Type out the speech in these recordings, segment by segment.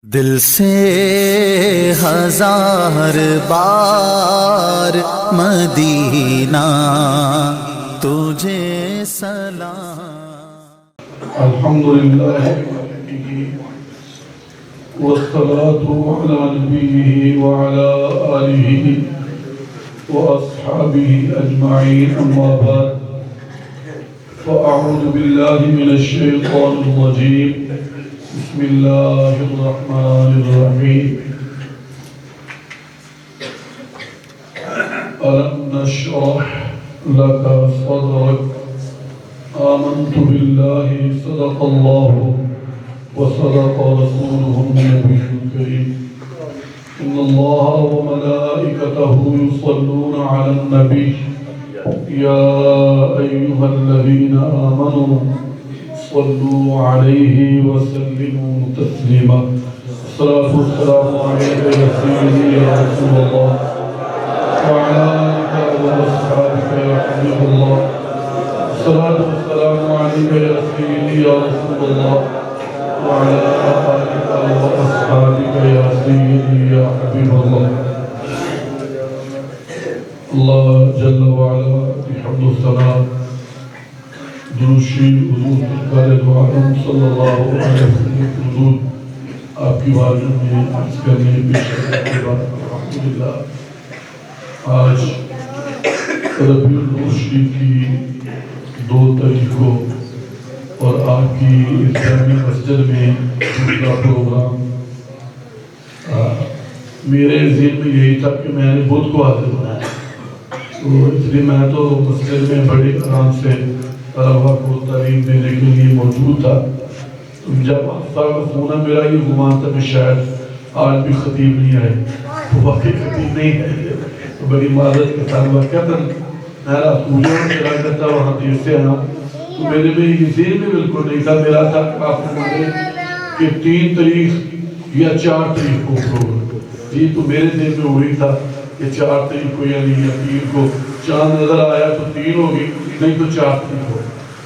دل سے ہزار بار مدینہ تجھے سلام۔ الحمدللہ والصلاة على نبيه وعلى آله وأصحابه أجمعين أما بعد فأعوذ بالله من الشيطان الرجيم بسم الله الرحمن الرحيم ألم نشرح لك صدرك آمنت بالله صدق الله وصدق رسوله النبي الكريم إن الله وملائكته يصلون على النبي يا أيها الذين آمنوا صلوا عليه وسلموا تسليما الصلاة والسلام عليك يا سيدي يا رسول الله وعلى آلك وأصحابك يا حبيب الله الصلاة والسلام عليك يا سيدي يا رسول الله وعلى آلك وأصحابك يا سيدي يا حبيب الله الله جل وعلا بحمد الثناء دروشی حضور سرکار دو عالم صلی اللہ علیہ وسلم حضور آپ کی بارگاہ میں عرض کرنے کے بعد الحمدللہ آج ربیع الاول شریف کی 2 تاریخ کو اور آپ کی اسلامی مسجد میں دوسرا پروگرام میرے ذہن میں یہی تھا کہ میں نے بدھ کو حاضر بنایا تو اس لیے میں تو مسجد میں بڑے آرام سے طلبہ کو تعلیم دینے کے لیے موجود تھا تو جب آفتاب کا فون میرا یہ گمان تھا کہ شاید آج بھی خطیب نہیں آئے تو واقعی خطیب نہیں ہے تو بڑی معذرت کے ساتھ واقعہ تھا میں رات پوجا میں چلا کرتا وہاں دیر سے آیا تو میرے میں یہ ذہن میں بالکل نہیں تھا میرا تھا کہ آپ نے مجھے کہ 3 تاریخ یا 4 تاریخ کو پروگرام یہ تو میرے ذہن میں وہی تھا کہ 4 تاریخ کو یعنی یا 3 کو چاند نظر آیا تو 3 ہوگی نہیں تو 4 تاریخ ہو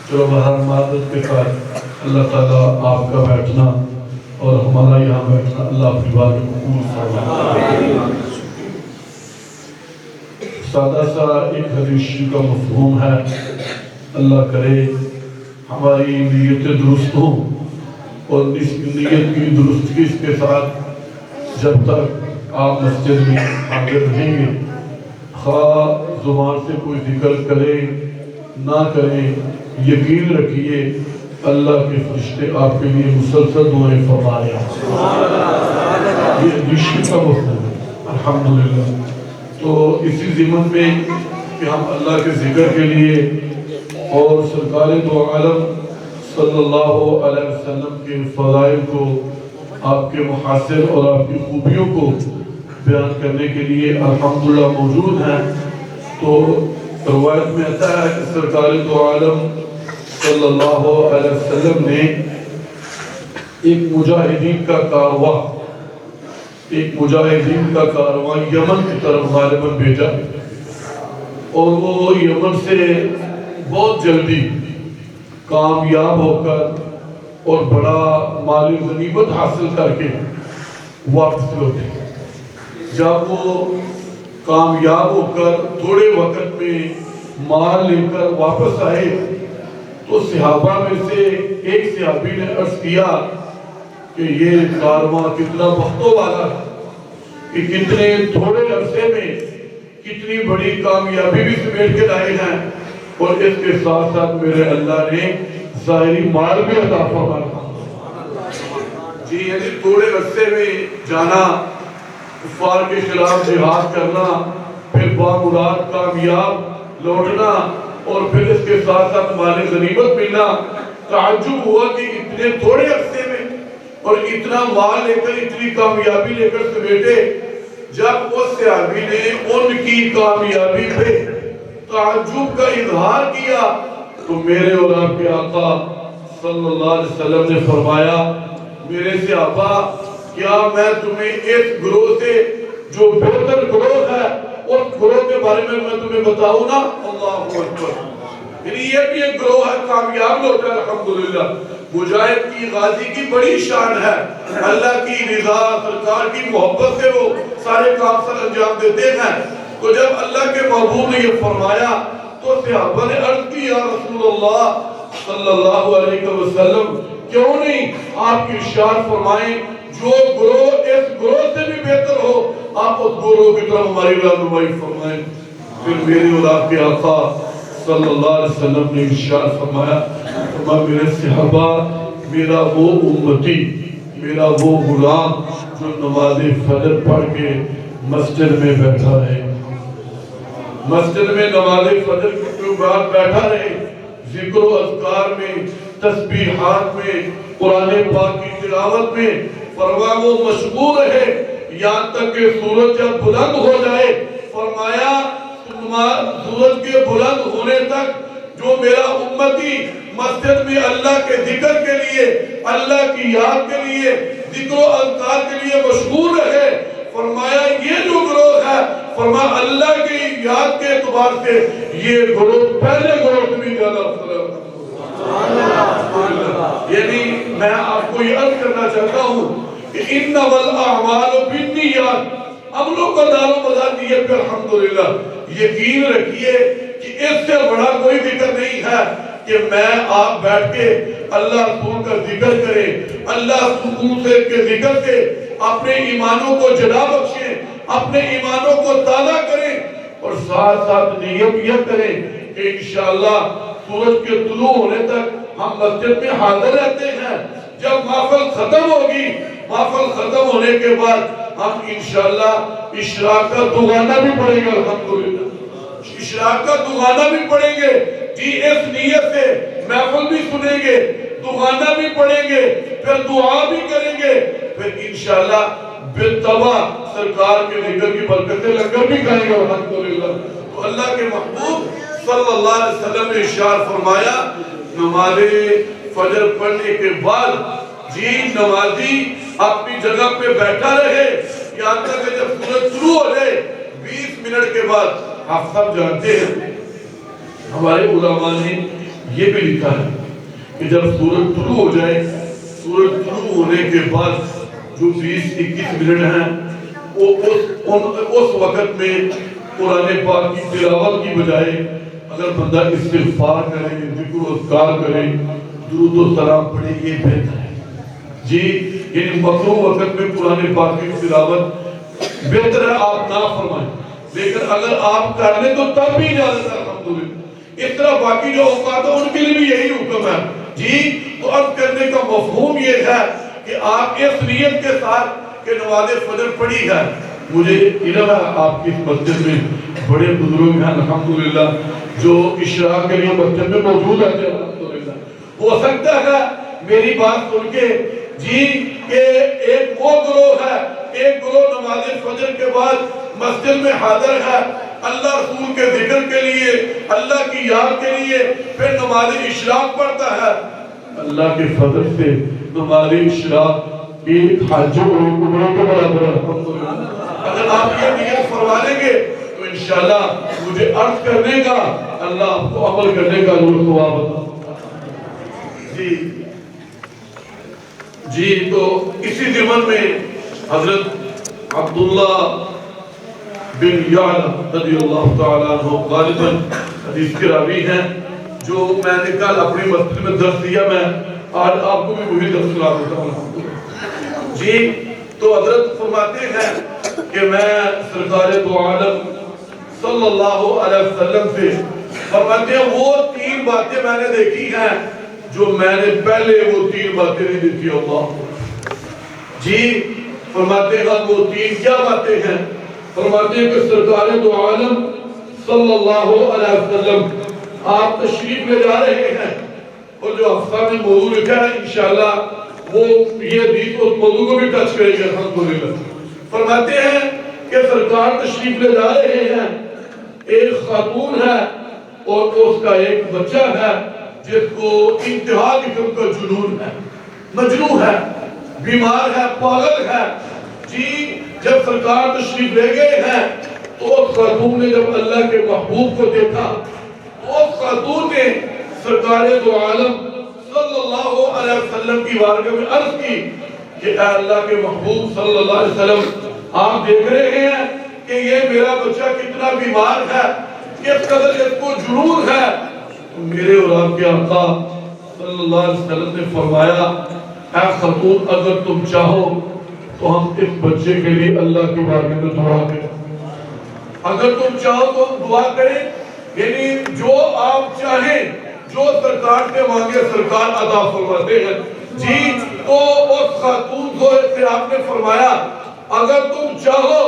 چلو بہر معذرت کے ساتھ اللہ تعالیٰ آپ کا بیٹھنا اور ہمارا یہاں بیٹھنا اللہ کی بات قبول فرمائے۔ سادہ سا ایک حدیث کا مفہوم ہے اللہ کرے ہماری نیتیں درست ہوں اور اس نیت کی درستگی کے ساتھ جب تک آپ مسجد میں حاضر رہیں گے خواہ زبان سے کوئی ذکر کرے نہ کرے یقین رکھیے اللہ کے فرشتے آپ کے لیے مسلسل دعائیں فرما رہے ہیں یہ حدیث کا مفہوم ہے الحمدللہ۔ تو اسی ضمن میں کہ ہم اللہ کے ذکر کے لیے اور سرکار دو عالم صلی اللہ علیہ وسلم کے فضائل کو آپ کے محاسن اور آپ کی خوبیوں کو بیان کرنے کے لیے الحمدللہ موجود ہیں تو روایت میں آتا ہے کہ سرکار دو عالم صلی اللہ علیہ وسلم نے ایک مجاہدین کا کارواں یمن کی طرف غالباً بھیجا اور وہ یمن سے بہت جلدی کامیاب ہو کر اور بڑا مال غنیمت حاصل کر کے واپس لوٹے۔ جب وہ کامیاب ہو کر تھوڑے وقت میں مال لے کر واپس آئے تو صحابہ میں سے ایک صحابی نے عرض کیا کہ یہ کارواں کتنا بختوں والا ہے کہ کتنے تھوڑے عرصے میں کتنی بڑی کامیابی بھی سمیٹ کے لائے ہیں اور اس کے ساتھ ساتھ میرے اللہ نے ظاہری مال بھی عطا فرمایا۔ جی یعنی تھوڑے عرصے میں جانا، کفار کے خلاف جہاد کرنا، پھر بامراد کامیاب لوٹنا اور پھر اس کے ساتھ ساتھ مال غنیمت ملنا۔ تعجب ہوا کہ اتنے تھوڑے عرصے میں اور اتنا مال لے کر اتنی کامیابی لے کر سمیٹے۔ جب اس صحابی نے ان کی کامیابی پہ تعجب کا اظہار کیا تو میرے اور آپ کے آقا صلی اللہ علیہ وسلم نے فرمایا میرے صحابہ کیا میں تمہیں اس گروہ سے جو بہتر گروہ ہے اس گروہ کے بارے میں تمہیں بتاؤں نا؟ اللہ اکبر، یعنی یہ بھی ایک گروہ ہے کامیاب ہوتا ہے الحمدللہ۔ مجاہد کی غازی کی بڑی شان ہے، اللہ کی رضا سرکار کی محبت سے وہ سارے کام سر انجام دیتے ہیں۔ تو جب اللہ کے محبوب نے یہ فرمایا تو صحابہ نے عرض کی یا رسول اللہ صلی اللہ علیہ وسلم کیوں نہیں آپ ارشاد فرمائیں جو گروہ اس گروہ سے بھی بہتر ہو آپ اس گروہ کی طرف ہماری رہنمائی فرمائیں۔ پھر میرے اور آپ کے آقا صلی اللہ علیہ وسلم نے ارشاد فرمایا میرے صحابہ میرا وہ امتی میرا وہ غلام جو نماز فجر پڑھ کے مسجد میں بیٹھا رہے، مسجد میں نماز فجر کے بعد بیٹھا رہے، ذکر و اذکار میں، تسبیحات میں، قرآن پاک کی تلاوت میں فرمایا وہ مشغول رہے یہاں تک کہ سورج جب بلند ہو جائے، فرمایا سورج کے بلند ہونے تک جو میرا امتی مسجد میں اللہ کے ذکر کے لیے، اللہ کی یاد کے لیے، ذکر و اذکار کے لیے مشغول رہے، فرمایا یہ جو گروہ ہے فرمایا اللہ کی یاد کے اعتبار سے یہ گروہ پہلے گروہ سے بھی زیادہ افضل ہے۔ یعنی میں آپ کو یہ عرض کرنا چاہتا ہوں کہ انما الاعمال بالنیات، عملوں کا دار و مدار نیت پہ الحمدللہ۔ یقین رکھیے کہ اس سے بڑا کوئی ذکر نہیں ہے کہ میں آپ بیٹھ کے اللہ رسول کا ذکر کریں، اللہ رسول کے ذکر سے اپنے ایمانوں کو جلا بخشیں، اپنے ایمانوں کو تازہ کریں، اور ساتھ ساتھ نیت یہ کریں کہ انشاءاللہ سورج کے طلوع ہونے تک ہم مسجد میں حاضر رہتے ہیں۔ جب محفل ختم ہوگی، محفل ختم ہونے کے بعد ہم انشاءاللہ اشراق کا دعانا بھی پڑھیں گے، الحمدللہ اشراق کا دعانا بھی پڑھیں گے جی، اس نیت سے محفل بھی سنیں گے، دعانا بھی پڑھیں گے، پھر دعا بھی کریں گے، پھر انشاءاللہ بالطبع سرکار کے ذکر کی برکت سے لنگر بھی کھائیں گے، الحمدللہ۔ تو اللہ کے محبوب صلی اللہ علیہ وسلم نے ارشاد فرمایا نماز فجر پڑھنے کے بعد جی نمازی اپنی جگہ پہ بیٹھا رہے یہاں تک کہ جب سورج شروع ہو جائے 20 منٹ کے بعد۔ آپ سب جانتے ہیں ہمارے علماء نے یہ بھی لکھا ہے کہ جب سورج طلوع ہو جائے، سورج طلوع ہونے کے بعد جو 20-21 منٹ ہیں اس وقت میں قرآن پاک کی تلاوت کی بجائے اگر بندہ استغفار کرے، ذکر و اذکار کرے، درود و سلام پڑھے، یہ بہتر ہے جی۔ یعنی مکروہ وقت میں قرآن پاک کی تلاوت بہتر ہے آپ نہ فرمائیں، لیکن اگر آپ کر لیں تو تب بھی اجازت ہے، الحمدللہ۔ اس طرح باقی جو اوقات ہیں ان کے لیے بھی یہی حکم ہے جی۔ تو عرض کرنے کا مفہوم یہ ہے کہ آپ اس نیت کے ساتھ کہ نماز فجر پڑھی ہے، مجھے علم ہے آپ کی اس مسجد میں بڑے بزرگ ہیں الحمدللہ جو اشراق کے لیے مسجد میں موجود ہیں الحمدللہ۔ ہو سکتا ہے میری بات سن کے جی کہ ایک وہ گروہ ہے، ایک گروہ نماز فجر کے بعد مسجد میں حاضر ہے اللہ رسول کے ذکر کے لیے، اللہ کی یاد کے لیے، پھر نماز اشراق پڑھتا ہے۔ اللہ کے فضل سے نماز اشراق ایک حج اور ایک عمرہ کے برابر ہے الحمدللہ۔ اگر آپ یہ نیت فرما لیں گے تو انشاءاللہ مجھے عرض کرنے کا، اللہ آپ کو عمل کرنے کا ضرور ثواب عطا جی۔ تو اسی ضمن میں حضرت عبداللہ بن یعلا رضی اللہ تعالیٰ عنہ غالباً حدیث کے راوی ہیں، جو میں نے کل اپنی مسجد میں درس دیا، میں آج آپ کو بھی وہی درس سنا دیتا ہوں جی۔ تو حضرت فرماتے ہیں کہ میں سرکار دو عالم صلی اللہ علیہ وسلم سے فرماتے ہیں وہ 3 باتیں میں نے دیکھی ہیں جو میں نے پہلے وہ 3 باتیں نہیں دیکھی اللہ جی۔ فرماتے ہیں وہ 3 کیا باتیں ہیں؟ فرماتے ہیں کہ سرکار دو عالم صلی اللہ علیہ وسلم آپ تشریف لے جا رہے ہیں، اور جو افسر نے موضوع لکھا ہے انشاءاللہ وہ یہ حدیث اس موضوع کو بھی ٹچ کرے گا الحمدللہ۔ فرماتے ہیں کہ سرکار تشریف لے جا رہے ہیں، ایک خاتون ہے اور اس کا ایک بچہ ہے جس کو انتہا قسم کا جنون ہے، مجنون ہے، بیمار ہے، پاگل ہے جی۔ جب سرکار تشریف لے گئے ہیں تو اس خاتون نے جب اللہ کے محبوب کو دیکھا تو اس خاتون نے سرکار دو عالم صلی اللہ علیہ وسلم کی بارگاہ میں عرض کی کہ اے اللہ کے محبوب صلی اللہ علیہ وسلم، آپ دیکھ رہے ہیں کہ یہ میرا بچہ کتنا بیمار ہے، کس قدر اس کو جنون ہے۔ میرے اور آپ کے آقا صلی اللہ علیہ وسلم نے فرمایا، اے خاتون اگر تم چاہو تو ہم اس بچے کے لیے اللہ کی بارگاہ میں دعا کریں، اگر تم چاہو تو ہم دعا کریں، یعنی جو آپ چاہیں، جو سرکار سے مانگے سرکار عطا فرماتے ہیں۔ جی تو اس خاتون کو سے آپ نے فرمایا اگر تم چاہو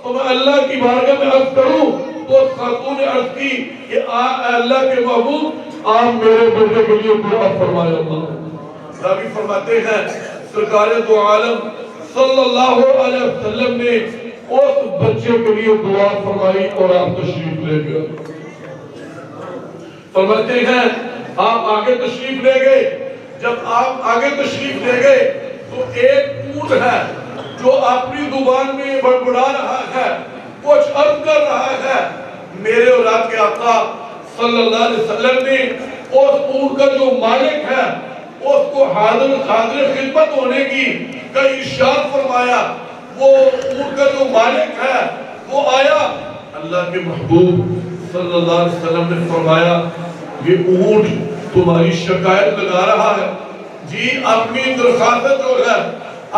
تو میں اللہ کی بارگاہ میں عرض کروں، تو اس خاتون نے عرض کی کہ اے اللہ کے محبوب آپ میرے بیٹے کے لیے دعا فرمائے۔ اللہ راوی فرماتے ہیں سرکار دو عالم صلی اللہ علیہ وسلم نے اس بچے کے لیے دعا فرمائی اور آپ تشریف لے گئے۔ فرماتے ہیں آپ آگے تشریف لے گئے، جب آپ آگے تشریف لے گئے تو ایک اونٹ ہے جو اپنی زبان میں بڑبڑا رہا ہے، کچھ عرض کر رہا ہے۔ میرے اور آپ کے آقا صلی اللہ علیہ وسلم نے اس اونٹ کا جو مالک ہے اس کو حاضر خدمت ہونے کی کا ارشاد فرمایا۔ وہ اونٹ کا جو مالک ہے وہ آیا، اللہ کے محبوب صلی اللہ علیہ وسلم نے فرمایا یہ اونٹ تمہاری شکایت لگا رہا ہے، جی اپنی درخواست جو ہے،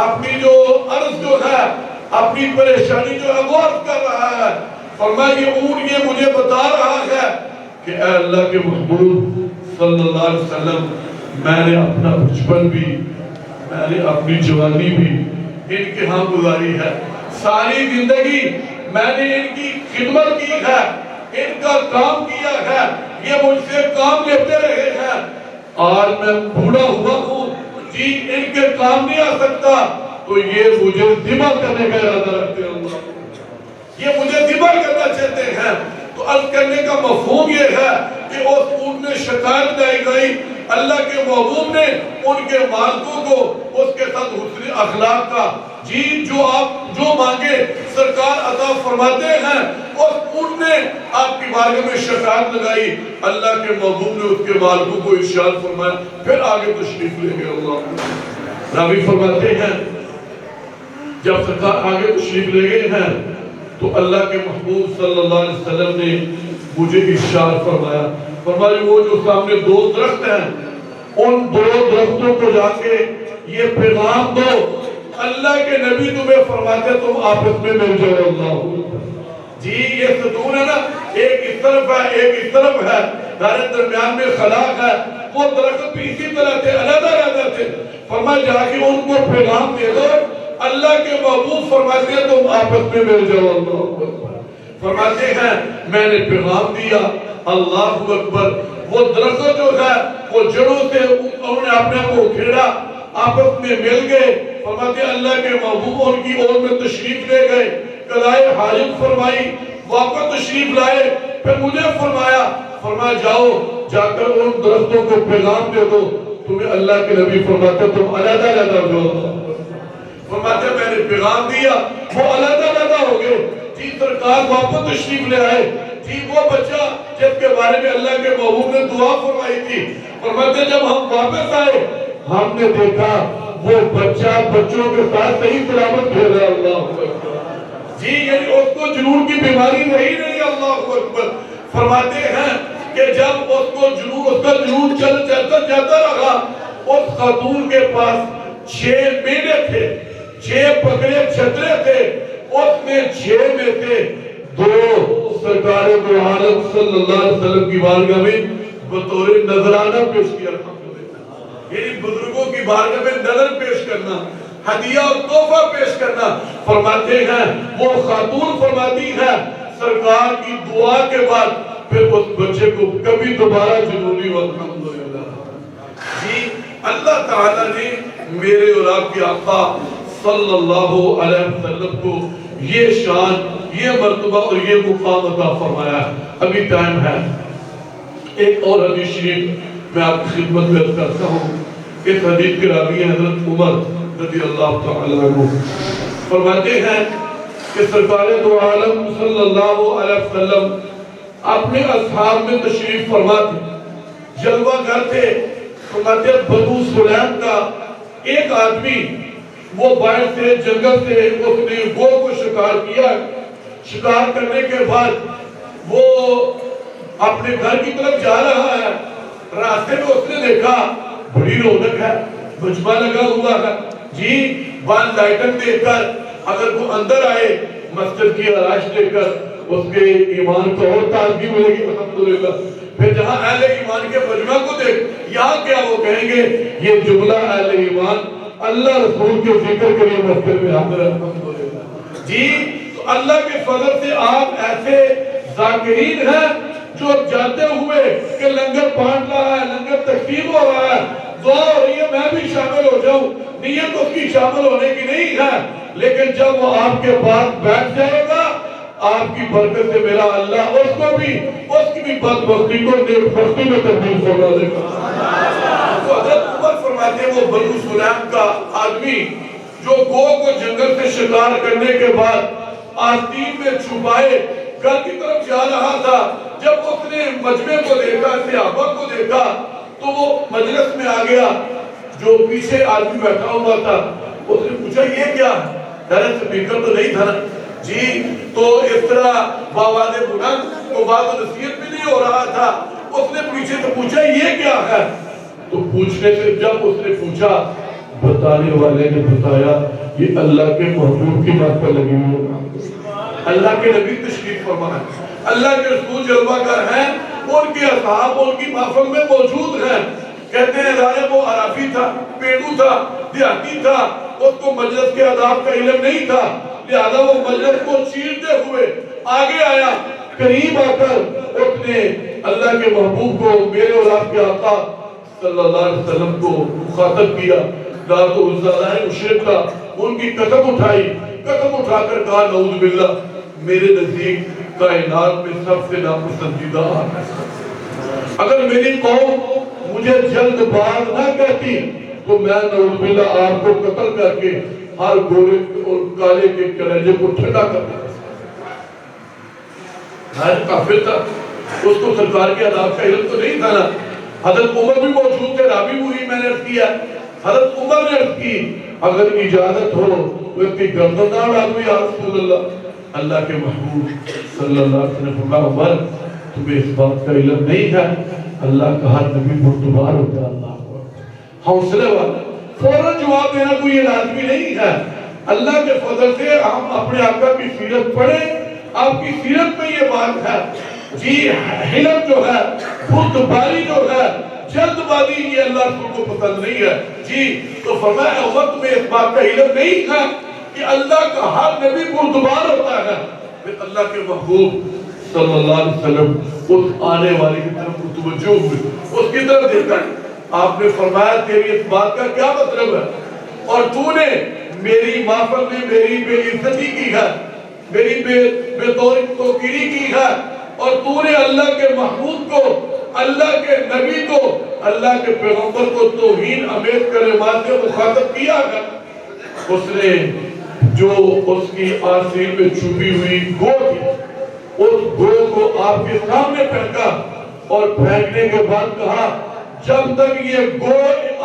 اپنی جو عرض جو ہے، اپنی پریشانی جو ہے وہ عرض کر رہا ہے۔ فرمایا یہ اونٹ یہ مجھے بتا رہا ہے کہ اے اللہ کے محبوب صلی اللہ علیہ وسلم، میں نے اپنا بچپن بھی، میں نے اپنی جوانی بھی ان کے ہاں گزاری ہے، ساری زندگی میں نے ان کی خدمت کی ہے، ان کا کام کیا ہے، یہ مجھ سے کام لیتے رہے ہیں، آج میں بوڑھا ہوا ہوں، جی ان کے کام نہیں آ سکتا، تو یہ مجھے ذبح کرنے کا ارادہ رکھتے ہیں، یہ مجھے ذبح کرنا چاہتے ہیں۔ تو عرض کرنے کا مفہوم یہ ہے کہ اس اونٹ نے شکایت لائی گئی، اللہ کے محبوب نے ان کے مالکوں کو اس کے ساتھ حسن اخلاق کا، جی جو آپ جو مانگے سرکار عطا فرماتے ہیں، اس اونٹ نے آپ کی بارگاہ میں شکایت لگائی، اللہ کے محبوب نے اس کے مالکوں کو ارشاد فرمایا، پھر آگے تشریف لے گئے۔ اللہ راوی فرماتے ہیں جب سرکار آگے تشریف لے گئے ہیں تو اللہ کے محبوب صلی اللہ علیہ وسلم نے مجھے ارشاد فرمایا، فرمایا وہ جو سامنے دو درخت ہیں ان دو درختوں کو جا کے یہ پیغام دو، اللہ کے نبی تمہیں فرماتے تم آپس میں مل جاؤ۔ اللہ جی یہ ستون ہے نا، ایک اس طرف ہے ایک اس طرف ہے، ہمارے درمیان میں خلاق ہے، وہ درخت بھی اسی طرح تھے، علیحدہ تھے۔ فرمایا جا کے ان کو پیغام دے دو، اللہ کے محبوب فرماتے ہیں تم آپس میں مل جاؤ۔ اللہ فرماتے ہیں میں نے پیغام دیا، اللہ اکبر، وہ درخت جو ہے وہ جڑوں سے انہوں نے اپنے کو کھیڑا، آپس میں مل گئے۔ فرماتے ہیں اللہ کے محبوب ان کی اور میں تشریف لے گئے، قضائے حاجت فرمائی، واپس تشریف لائے، پھر مجھے فرمایا جاؤ جا کر ان درختوں کو پیغام دے دو، تمہیں اللہ کے نبی فرماتے تم علیحدہ ہو جاؤ۔ فرماتے ہیں میں نے پیغام دیا، وہ علیحدہ ہو گئے۔ جی سرکار واپس تشریف لے آئے، جی وہ بچہ جس کے بارے میں اللہ کے محبوب نے دعا فرمائی تھی، فرماتے ہیں جب ہم واپس آئے ہم نے دیکھا وہ بچہ بچوں کے ساتھ صحیح سلامت پھر رہا۔ اللہ اکبر، جی یعنی اس کو جنون کی بیماری نہیں۔ اللہ اکبر، فرماتے ہیں کہ جب اس کو جنون، اس کا جنون جاتا رہا، اس خاتون کے پاس 6 میڑے تھے، 6 پکڑے چھترے تھے، اس نے 6 میں سے 2 سرکار دو عالم صلی اللہ علیہ وسلم کی بارگاہ میں بطور نذرانہ پیش کیا۔ یعنی بزرگوں کی بارگاہ میں نظر پیش کرنا، ہدیہ اور تحفہ پیش کرنا۔ فرماتے ہیں وہ خاتون فرماتی ہے سرکار کی دعا کے بعد پھر اس بچے کو کبھی دوبارہ جنون نہیں ہوا۔ الحمدللہ جی اللہ تعالیٰ نے میرے اور آپ کے آقا صلی اللہ علیہ وسلم کو یہ شان، یہ مرتبہ اور یہ مقام عطا فرمایا ہے۔ ابھی ٹائم ہے، ایک اور حدیث شریف میں آپ کی خدمت میں عرض کرتا ہوں۔ اس حدیث کے راوی حضرت عمر رضی اللہ تعالی عنہ فرماتے ہیں کہ سرکار دو عالم صلی اللہ علیہ وسلم اپنے اصحاب میں تشریف فرما تھے، جلوہ گر تھے، فرماتے ہیں بنو سلیم کا ایک آدمی وہ باہر سے جنگل سے اس نے گو کو شکار کیا، شکار کرنے کے بعد وہ اپنے گھر کی طرف جا رہا ہے، راستے میں اس نے دیکھا بڑی رونق ہے، مجمع لگا ہوا ہے جی، بان لائٹن دیکھ کر اگر وہ اندر آئے مسجد کی آرائش دیکھ کر اس کے ایمان کو اور تازگی ملے گی الحمدللہ۔ پھر جہاں اہل ایمان کے مجمع کو دیکھ، یہاں کیا وہ کہیں گے یہ جملہ اہل ایمان اللہ رسول کے ذکر کے لیے مسجد میں حاضر ہے الحمدللہ جی۔ تو اللہ کے فضل سے آپ ایسے ذاکرین ہیں جو جاتے ہوئے کہ لنگر بانٹ رہا ہے، لنگر تقسیم ہو رہا ہے، دعا ہو رہی ہے میں بھی شامل ہو جاؤں، نیت اس کی شامل ہونے کی نہیں ہے، لیکن جب وہ آپ کے پاس بیٹھ جائے گا آپ کی برکت سے میرا اللہ اس کو بھی اس کی بھی بدبختی کو نیکبختی میں تبدیل فرما دے گا۔ تو حضرت عمر فرماتے ہیں وہ بنو سلیم کا آدمی جو گو کو جنگل سے شکار کرنے کے بعد آستین میں چھپائے گھر کی طرف جا رہا تھا، جب اس نے مجمع کو دیکھا، صحابہ کو دیکھا تو وہ مجلس میں آ گیا، جو پیچھے آدمی بیٹھا ہوا تھا اس نے پوچھا یہ کیا ہے؟ ڈائریکٹ سپیکر تو نہیں تھا نا جی، تو اس طرح باواز بلند تو بات نصیحت بھی نہیں ہو رہا تھا، اس نے پیچھے سے پوچھا یہ کیا ہے؟ تو پوچھنے سے جب اس نے پوچھا بتانے والے نے بتایا یہ اللہ کے محبوب کی بات پر لگی ہوئی ہے، اللہ کے نبی تشریف فرما ہے، اللہ کے رسول جلوہ گر ہیں، ان کے اصحاب ان کی محفل میں موجود ہیں، کہتے ہیں ظاہر وہ عرافی تھا، پیڑو تھا، دیہاتی تھا، اس کو مجلس کے آداب کا علم نہیں تھا، لہذا وہ مجلس کو چیرتے ہوئے آگے آیا، قریب آ کر اس نے اللہ کے محبوب کو میرے اور آپ کے آقا صلی اللہ علیہ وسلم کو مخاطب کیا، رات و عزالہ مشرق تھا، ان کی قسم اٹھائی، قسم اٹھا کر کہا نعوذ باللہ میرے نزدیک کائنات میں سب سے ناپسندیدہ آپ ہے، اگر میری قوم مجھے جلد باز نہ کہتی تو میں نعوذ باللہ آپ کو قتل کر کے ہر گورے اور کالے کے کلیجے کو ٹھنڈا کر دیا۔ ہر کافر تھا، اس کو سرکار کے آداب کا علم تو نہیں تھا نا، حضرت عمر بھی موجود تھے، رابی وہی میں نے عرض کیا، حضرت عمر نے عرض کی اگر اجازت ہو تو اس کی گردن نہ اڑا دوں یا رسول اللہ، اللہ کے محبوب صلی اللہ علیہ وسلم نے فرمایا عمر تمہیں اس بات کا علم نہیں ہے اللہ کا ہر نبی بردبار ہوتا ہے، اللہ کو حوصلے والا فوراً جواب دینا کوئی لازمی نہیں ہے، اللہ کے فضل سے ہم اپنے آقا کی سیرت پڑھیں، آپ کی سیرت میں یہ بات ہے جی، حلم جو ہے بردباری جو ہے جلد بازی یہ اللہ رسول کو پسند نہیں ہے جی، تو فرمایا عمر تمہیں اس بات کا علم نہیں ہے کہ اللہ کا ہر نبی بردبار ہوتا ہے، پھر اللہ کے محبوب صلی اللہ علیہ وسلم اس آنے والے کی طرف توجہ ہوئی، اس کی طرف دیکھا، آپ نے فرمایا تیری اس بات کا کیا مطلب ہے اور تو نے میری محفل میں میری بے عزتی کی ہے، میری بے توقیری کی ہے، اور تو نے اللہ کے محبوب کو، اللہ کے نبی کو، اللہ کے پیغمبر کو توہین آمیز کلمات سے مخاطب کیا ہے۔ اس نے جو اس کی آستین میں چھپی ہوئی گو تھی اس گو کو آپ کے سامنے پھینکا اور پھینکنے کے بعد کہا جب تک یہ گو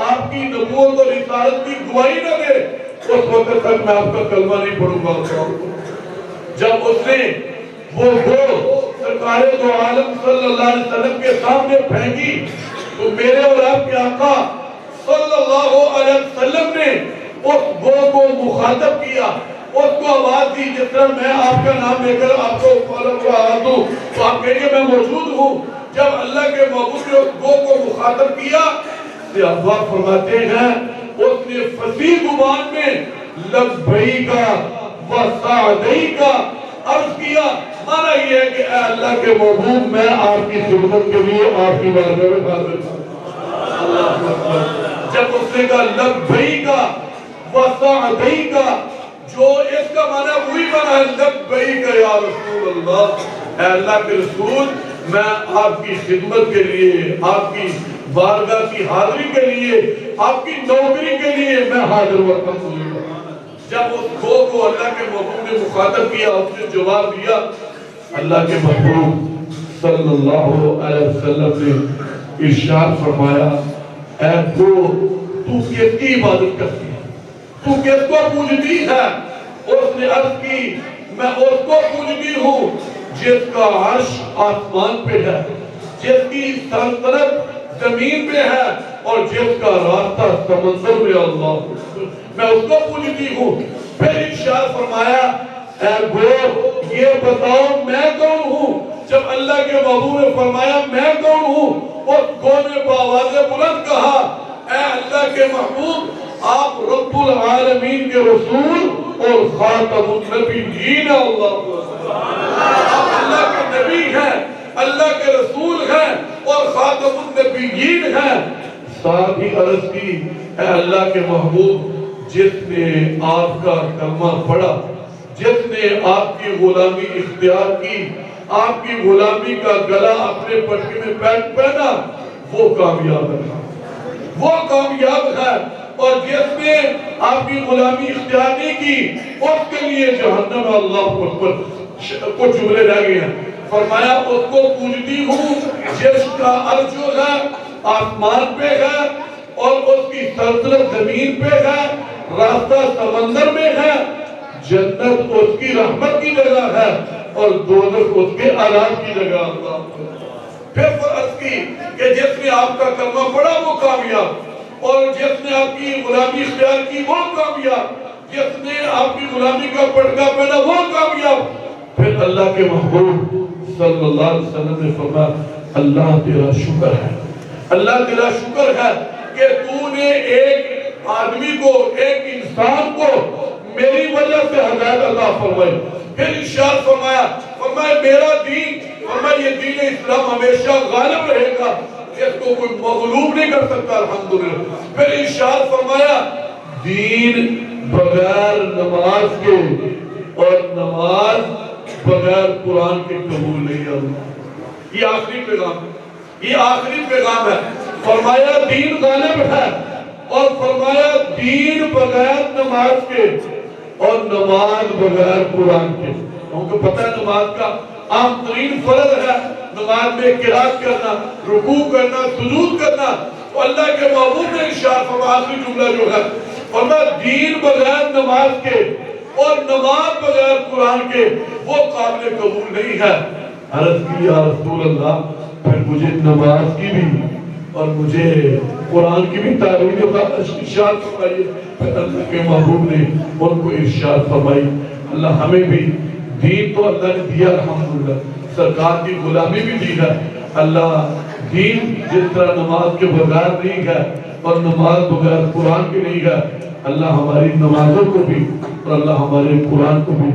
آپ کی نبوت اور رسالت کی گواہی نہ دے اس وقت تک میں آپ کا کلمہ نہیں پڑھوں گا۔ جب اس نے وہ گو سرکار دو عالم صلی اللہ علیہ وسلم کے سامنے پھینکی تو میرے اور آپ کے آقا صلی اللہ علیہ وسلم نے اس گو کو مخاطب کیا، اس کو آواز دی، جس طرح میں آپ کا نام لے کر آپ کو آواز دوں تو آپ کہیں گے میں موجود ہوں۔ جب اللہ کے محبوب نے اس گو کو مخاطب کیا صحابہ فرماتے ہیں اس نے فصیح زبان میں لبیکا و سعدیکا عرض کیا، معنی یہ ہے کہ اے اللہ کے محبوب میں آپ کی خدمت کے لیے آپ کی بارگاہ میں حاضر ہوں۔ اللہ اکبر۔ جب اس نے کہا لبیکا و سعدیکا، جو اس کا معنی وہی بنا ہے لبیک یا رسول اللہ، اے اللہ کے رسول میں آپ کی خدمت کے لیے، آپ کی بارگاہ کی حاضری کے لیے، آپ کی نوکری کے لیے میں حاضر وقت ہوں۔ جب اس گو کو اللہ کے محبوب نے مخاطب کیا اس نے جواب دیا، اللہ کے محبوب صلی اللہ علیہ وسلم نے ارشاد فرمایا اے تو کس کی عبادت کرتی ہے؟ تو کس کو پوجتی ہے؟ اس نے عرض کی میں اس کو پوجتی ہوں جس کا عرش آسمان پہ ہے، جس کی سلطنت زمین پہ ہے، اور جس کا راستہ سمندر میں اللہ، میں اس کو پوجتی ہوں۔ پھر ارشاد فرمایا اے گور یہ بتاؤ میں کون ہوں؟ جب اللہ کے محبوب نے فرمایا میں کون ہوں، اس گور نے بآواز بلند کہا اے اللہ کے محبوب آپ رب العالمین کے رسول اور خاتم النبیین اللہ، آپ اللہ کے نبی ہیں، اللہ کے رسول ہیں اور خاتم النبیین ہیں۔ ساتھ ہی عرض کی اے اللہ کے محبوب جس نے آپ کا کلمہ پڑھا، جس نے آپ کی غلامی اختیار کی، آپ کی غلامی کا گلا اپنے پٹے میں پہنا، وہ کامیاب ہے، وہ کامیاب ہے، اور جس نے آپ کی غلامی اختیار نہیں کی اس کے لیے جہنم اللہ اکبر کچھ جملے رہ گئے ہیں۔ فرمایا اس کو پوجتی ہوں جس کا عرش جو ہے آسمان پہ ہے اور اس کی سلطنت زمین پہ ہے، راستہ سمندر میں ہے، جنت اس کی رحمت کی جگہ ہے اور دوزخ اس کے عذاب کی جگہ۔ پھر فرض کی کہ جس نے آپ کا کلمہ پڑھا وہ کامیاب، اور جس نے آپ کی غلامی اختیار کی وہ کامیاب، جس نے آپ کی غلامی کا پٹکا پہنا وہ کامیاب۔ پھر اللہ کے محبوب صلی اللہ علیہ وسلم نے فرمایا اللہ تیرا شکر ہے، اللہ تیرا شکر ہے کہ تو نے ایک آدمی کو، ایک انسان کو میری وجہ سے ہدایت عطا فرمائی۔ پھر ارشاد فرمایا میرا دین، فرمایا یہ دین اسلام ہمیشہ غالب رہے گا، اس کو کوئی مغلوب نہیں کر سکتا الحمدللہ۔ پھر ارشاد فرمایا دین بغیر نماز کے اور نماز بغیر قرآن کے قبول نہیں ہے۔ یہ آخری پیغام ہے، یہ آخری پیغام ہے۔ فرمایا دین غالب ہے، اور فرمایا دین بغیر نماز کے اور نماز بغیر قرآن کے۔ ہم کو پتہ ہے نماز کا عام ترین فرض ہے نماز میں قرات کرنا، رکوع کرنا، سجود کرنا۔ تو اللہ کے محبوب نے ارشاد فرمایا آخری جملہ جو ہے فرمایا دین بغیر نماز کے اور نماز بغیر قرآن کے وہ قابل قبول نہیں ہے۔ عرض کی یا رسول اللہ پھر مجھے نماز کی بھی اور مجھے قرآن کی بھی تعلیم ارشاد فرمائی۔ پھر اللہ کے محبوب نے ان کو ارشاد فرمائی اللہ ہمیں بھی دین تو اللہ نے دیا الحمدللہ، سرکار کی غلامی بھی دی ہے۔ اللہ دین جس طرح نماز کے بغیر نہیں ہے اور نماز بغیر قرآن کے نہیں ہے، اللہ ہماری نمازوں کو بھی اور اللہ ہمارے قرآن کو بھی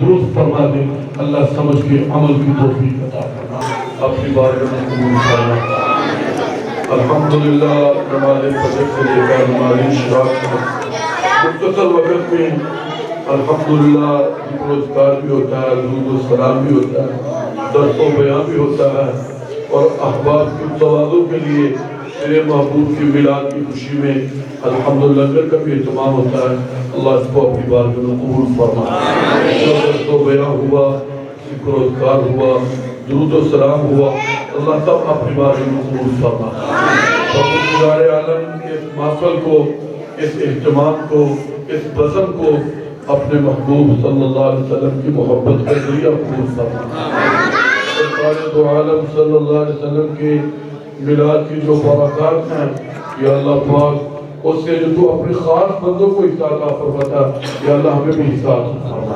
درست فرما دے۔ اللہ سمجھ کے عمل کی توفیق عطا فرما۔ اپنی بارگاہ میں قبول فرما۔ الحمدللہ نماز فجر سے لے کر نماز اشراق تک مختصر وقت میں الحمدللہ ذکر و اذکار بھی ہوتا ہے، درود و سلام بھی ہوتا ہے، درس و بیان بھی ہوتا ہے، اور احباب کی تواضع کے لیے میرے محبوب کی میلاد کی خوشی میں الحمدللہ لنگر کا بھی اہتمام ہوتا ہے۔ اللہ اس کو اپنی بارگاہ میں قبول فرما۔ جو درس و بیان ہوا، ذکر و اذکار ہوا، درود و سلام ہوا، اللہ سب اپنی بارگاہ میں قبول فرما۔ پروردگار عالم اس محفل کو، اس اہتمام کو، اس بزم کو اپنے محبوب صلی اللہ علیہ وسلم کی محبت کا ذریعہ قبول فرما۔ سرکار دو عالم صلی اللہ علیہ وسلم کی میلاد کی جو برکات ہیں یا اللہ پاک اس سے جو تو اپنے خاص بندوں کو حصہ عطا فرماتا یا اللہ ہمیں بھی حصہ عطا فرما۔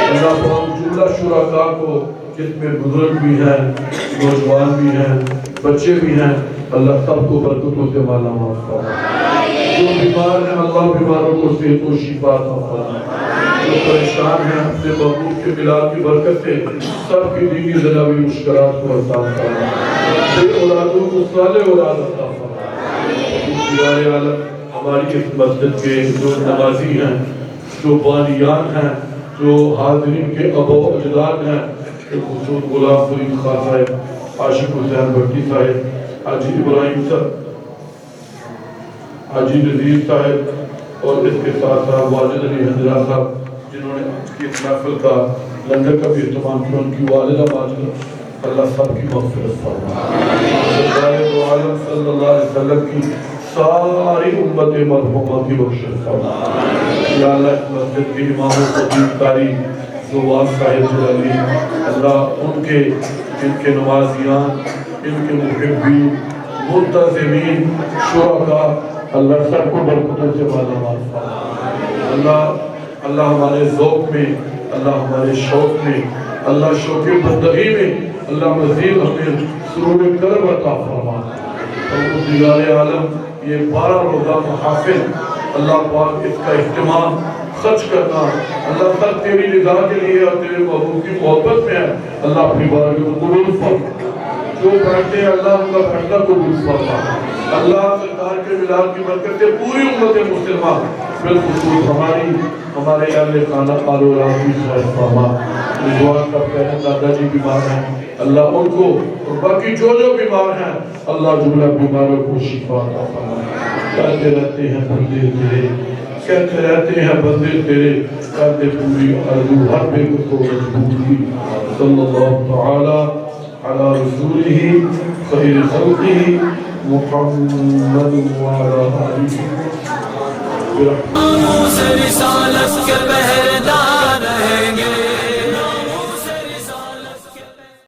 اللہ پاک جملہ شرکاء کو جس میں بزرگ بھی ہیں، نوجوان بھی ہیں، بچے بھی ہیں، اللہ سب کو برکتوں سے مالا مال فرما۔ جو بیمار ہیں اللہ بیماروں کو صحت و شفا عطا فرما۔ جو پریشان ہیں اپنے محبوب کے میلاد کی برکت سے سب کی دینی دنیاوی مشکلات کو آسان فرما۔ بے اولادوں کو صالح اولاد عطا فرما۔ پروردگار عالم ہماری اس مسجد کے جو نمازی ہیں، جو بانیان ہیں، جو حاضرین کے ابا و اجداد ہیں، خصوص غلام فرید خان صاحب، عاشق حسین بھٹی صاحب، حاجی ابراہیم صاحب، حاجی نذیر صاحب، اور اس کے ساتھ ساتھ واجد علی حجرہ صاحب جنہوں نے اس محفل کا لنگر کا بھی اہتمام کیا، ان کی والدہ ماجدہ اللہ سب کی مغفرت فرما سرکار دو عالم صلی اللہ علیہ وسلم کی ساری امت مرحومہ کی بخشش فرما یا اللہ اس مسجد کے امام و خطیب قاری زوال صاحب جلالی اللہ ان کے نمازیان ان کے محبین منتظمین شرکاء اللہ سب کو برکتوں سے مالا مال فرما اللہ ہمارے ذوق میں اللہ ہمارے شوق میں اللہ شوق بندگی میں اللہ مزید ہمیں سرور کرم عطا فرما پروردگار عالم یہ 12 روزہ محافل اللہ پاک اس کا اہتمام خرچ کرنا اللہ سب تیری رضا کے لیے اور تیرے محبوب کی محبت میں ہے اللہ اپنی بارگاہ کو قبول فرما جو بیٹھتے ہیں اللہ ان کا بیٹھنا قبول فرما اللہ سرکار کے ملاد کی برکت سے پوری امت مسلمہ بالخصوص ہمارے اہل خانہ قالو راضی صاحب فرما رضوان کا پہلے دادا جی بیمار ہیں اللہ ان کو اور باقی جو بیمار ہیں اللہ جملہ بیماروں کو شفا عطا فرما کہتے رہتے ہیں بندے تیرے کرتے پوری ارزو ہر بے کو مجبوری صلی اللہ تعالی علی رسولہ خیر خلقہ محمد وعلی آلہ